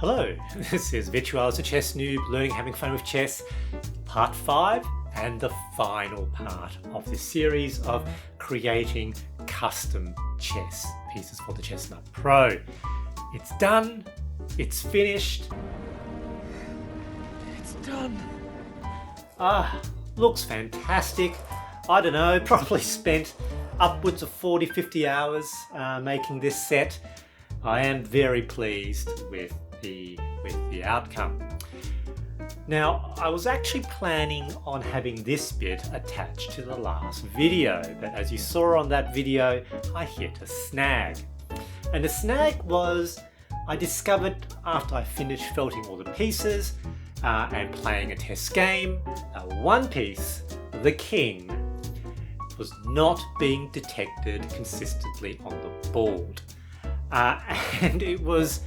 Hello, this is Virtual as a Chess Noob, learning having fun with chess, part 5 and the final part of this series of creating custom chess pieces for the Chessnut Pro. It's done, it's finished. It's done. Looks fantastic. I don't know, probably spent upwards of 40-50 hours making this set. I am very pleased with the outcome. Now, I was actually planning on having this bit attached to the last video, but as you saw on that video, I hit a snag. And the snag was, I discovered after I finished felting all the pieces and playing a test game, one piece, the king, was not being detected consistently on the board. And it was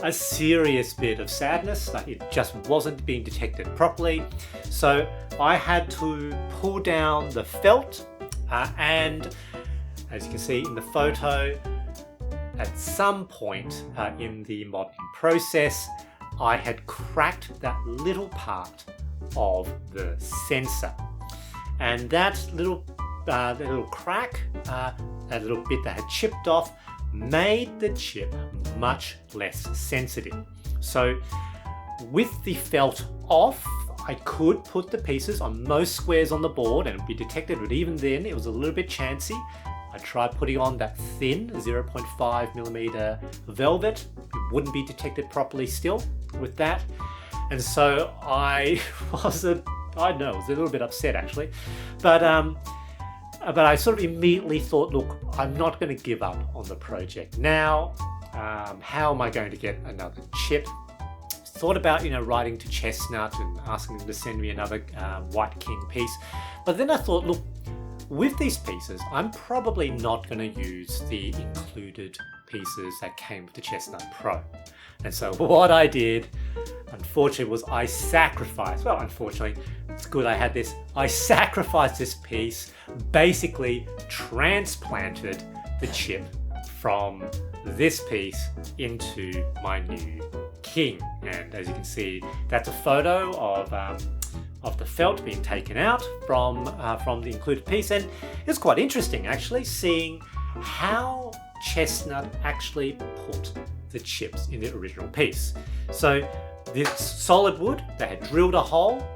a serious bit of sadness. Like, it just wasn't being detected properly. So I had to pull down the felt and as you can see in the photo, at some point in the modeling process, I had cracked that little part of the sensor. And that little crack, that little bit that had chipped off, made the chip much less sensitive. So with the felt off, I could put the pieces on most squares on the board and it would be detected, but even then it was a little bit chancy. I tried putting on that thin 0.5mm velvet. It wouldn't be detected properly still with that. And so I was a little bit upset actually. But I sort of immediately thought, look, I'm not going to give up on the project now. How am I going to get another chip? Thought about, writing to Chessnut and asking them to send me another White King piece. But then I thought, look, with these pieces, I'm probably not going to use the included pieces that came with the Chessnut Pro. And so what I did, unfortunately, was I sacrificed, well, unfortunately, it's good I had this, I sacrificed this piece, basically transplanted the chip from this piece into my new king. And as you can see, that's a photo of the felt being taken out from the included piece. And it's quite interesting actually seeing how Chessnut actually put the chips in the original piece. So this solid wood, they had drilled a hole,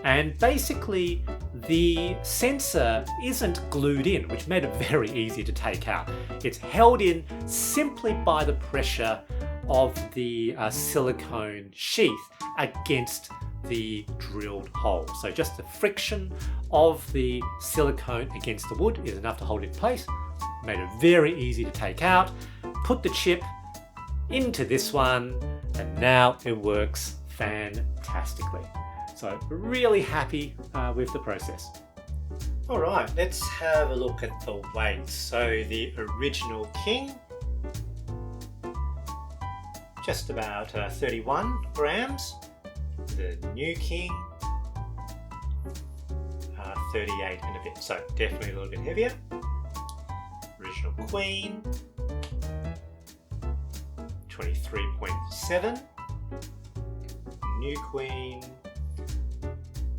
and basically the sensor isn't glued in, which made it very easy to take out. It's held in simply by the pressure of the silicone sheath against the drilled hole. So just the friction of the silicone against the wood is enough to hold it in place. Made it very easy to take out. Put the chip into this one, and now it works fantastically. So really happy with the process. All right, let's have a look at the weight. So the original king, just about 31 grams. The new king, 38 and a bit. So definitely a little bit heavier. Original queen, 23.7. New queen,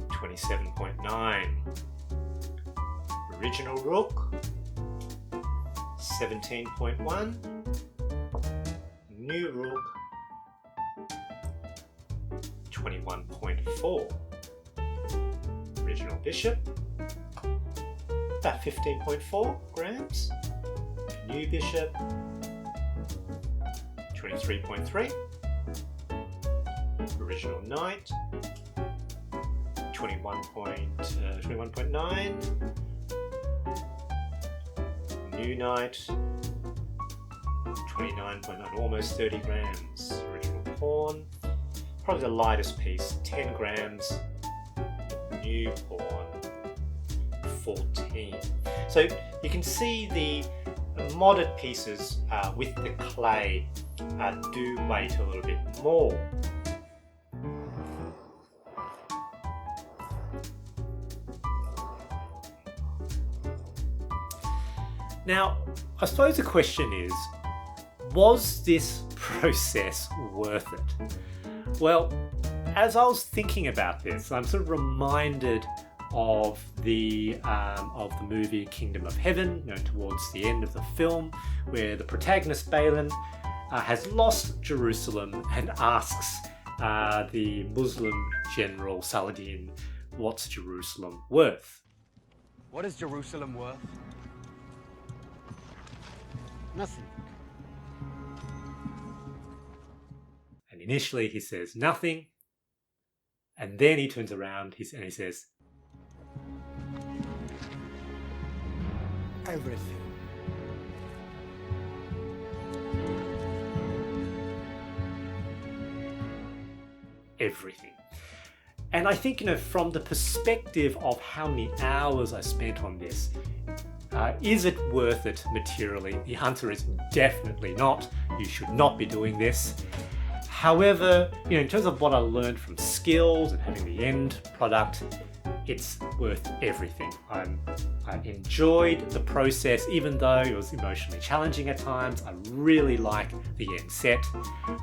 27.9. Original rook, 17.1. New rook, 21.4. Original bishop, about 15.4 grams. New bishop, 23.3. Original knight, 21.9. New knight, 29.9, almost 30 grams. Original pawn, probably the lightest piece, 10 grams. New pawn, 14. So you can see the modded pieces with the clay do weight a little bit more. Now, I suppose the question is, was this process worth it? Well, as I was thinking about this, I'm sort of reminded of the movie Kingdom of Heaven, towards the end of the film, where the protagonist Balin has lost Jerusalem and asks the Muslim general Saladin, what's Jerusalem worth? What is Jerusalem worth? Nothing. And initially he says nothing, and then he turns around and he says, Everything. everything. And I think, from the perspective of how many hours I spent on this, is it worth it materially? The answer is definitely not. You should not be doing this. However, in terms of what I learned from skills and having the end product, it's worth everything. I enjoyed the process, even though it was emotionally challenging at times. I really like the end set.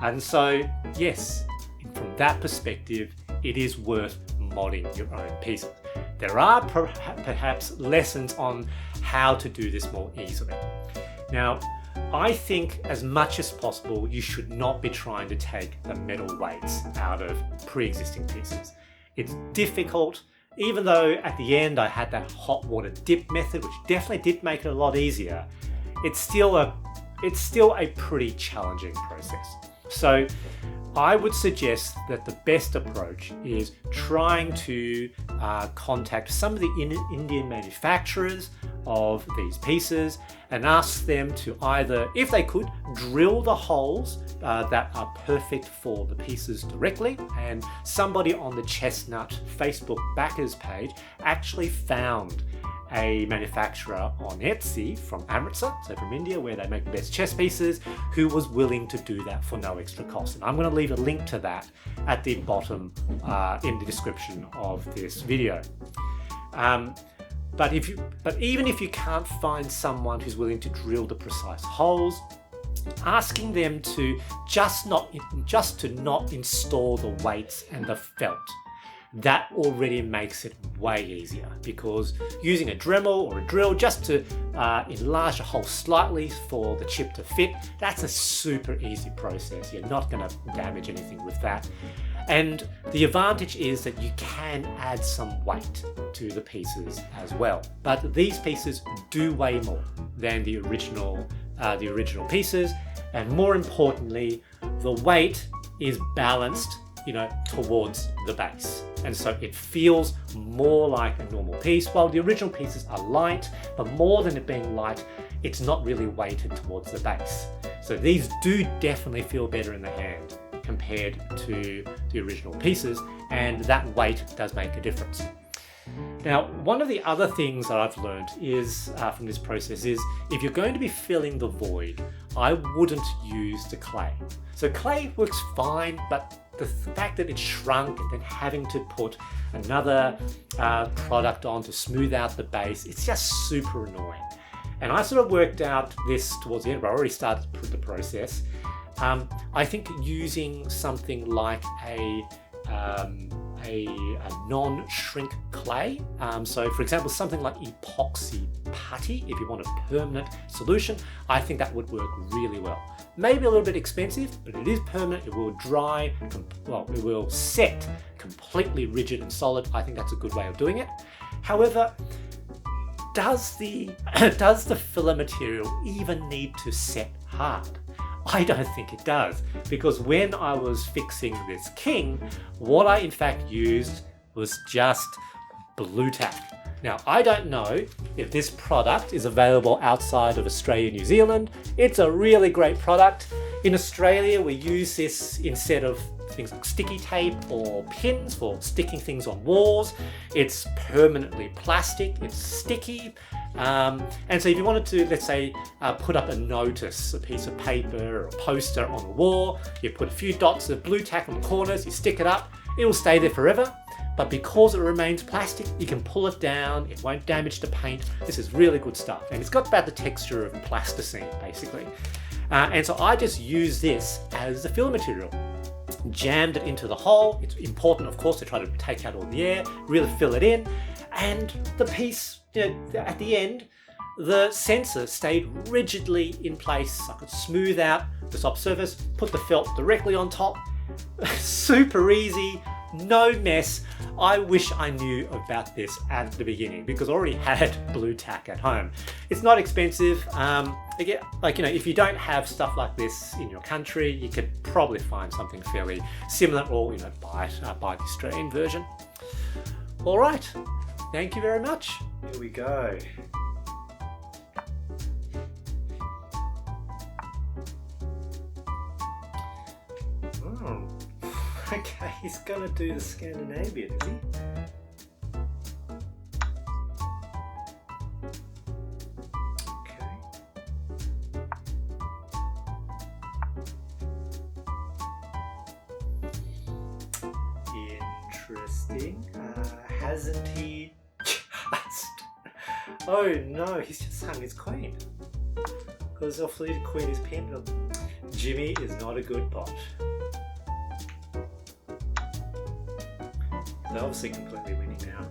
And so, yes, from that perspective, it is worth modding your own pieces. There are perhaps lessons on how to do this more easily. Now, I think as much as possible, you should not be trying to take the metal weights out of pre-existing pieces. It's difficult, even though at the end I had that hot water dip method, which definitely did make it a lot easier. It's still a pretty challenging process. So I would suggest that the best approach is trying to contact some of the Indian manufacturers of these pieces and ask them to either, if they could, drill the holes that are perfect for the pieces directly. And somebody on the Chessnut Facebook backers page actually found a manufacturer on Etsy from Amritsar, so from India, where they make the best chess pieces, who was willing to do that for no extra cost. And I'm going to leave a link to that at the bottom in the description of this video. But even if you can't find someone who's willing to drill the precise holes, asking them to just to not install the weights and the felt, that already makes it way easier, because using a Dremel or a drill just to enlarge the hole slightly for the chip to fit, that's a super easy process. You're not going to damage anything with that. And the advantage is that you can add some weight to the pieces as well. But these pieces do weigh more than the original pieces, and more importantly, the weight is balanced, towards the base. And so it feels more like a normal piece. While the original pieces are light, but more than it being light, it's not really weighted towards the base. So these do definitely feel better in the hand compared to the original pieces, and that weight does make a difference. Now, one of the other things that I've learned is from this process is, if you're going to be filling the void, I wouldn't use the clay. So clay works fine, but the fact that it's shrunk and then having to put another product on to smooth out the base, it's just super annoying. And I sort of worked out this towards the end, but I already started the process. I think using something like a non-shrink clay. So for example, something like Epoxy Putty, if you want a permanent solution, I think that would work really well. Maybe a little bit expensive, but it is permanent. It will dry, it will set completely rigid and solid. I think that's a good way of doing it. However, does the filler material even need to set hard? I don't think it does, because when I was fixing this king, what I in fact used was just blue tack. Now, I don't know if this product is available outside of Australia and New Zealand. It's a really great product. In Australia, we use this instead of things like sticky tape or pins for sticking things on walls. It's permanently plastic, it's sticky. And so if you wanted to, let's say, put up a notice, a piece of paper or a poster on the wall, you put a few dots of blue tack on the corners, you stick it up, it will stay there forever. But because it remains plastic, you can pull it down, it won't damage the paint. This is really good stuff. And it's got about the texture of plasticine, basically. And so I just use this as the filler material. Jammed it into the hole. It's important, of course, to try to take out all the air, really fill it in. And the piece, at the end, the sensor stayed rigidly in place. I could smooth out the top surface, put the felt directly on top. Super easy, no mess. I wish I knew about this at the beginning because I already had blue tack at home. It's not expensive. Again, if you don't have stuff like this in your country, you could probably find something fairly similar, or buy the Australian version. All right, thank you very much. Here we go. Okay, he's gonna do the Scandinavian, is he? Okay. Interesting. Hasn't he just... Oh no, he's just hung his queen. Because off the queen is pinned on. Jimmy is not a good bot. They're obviously completely winning now.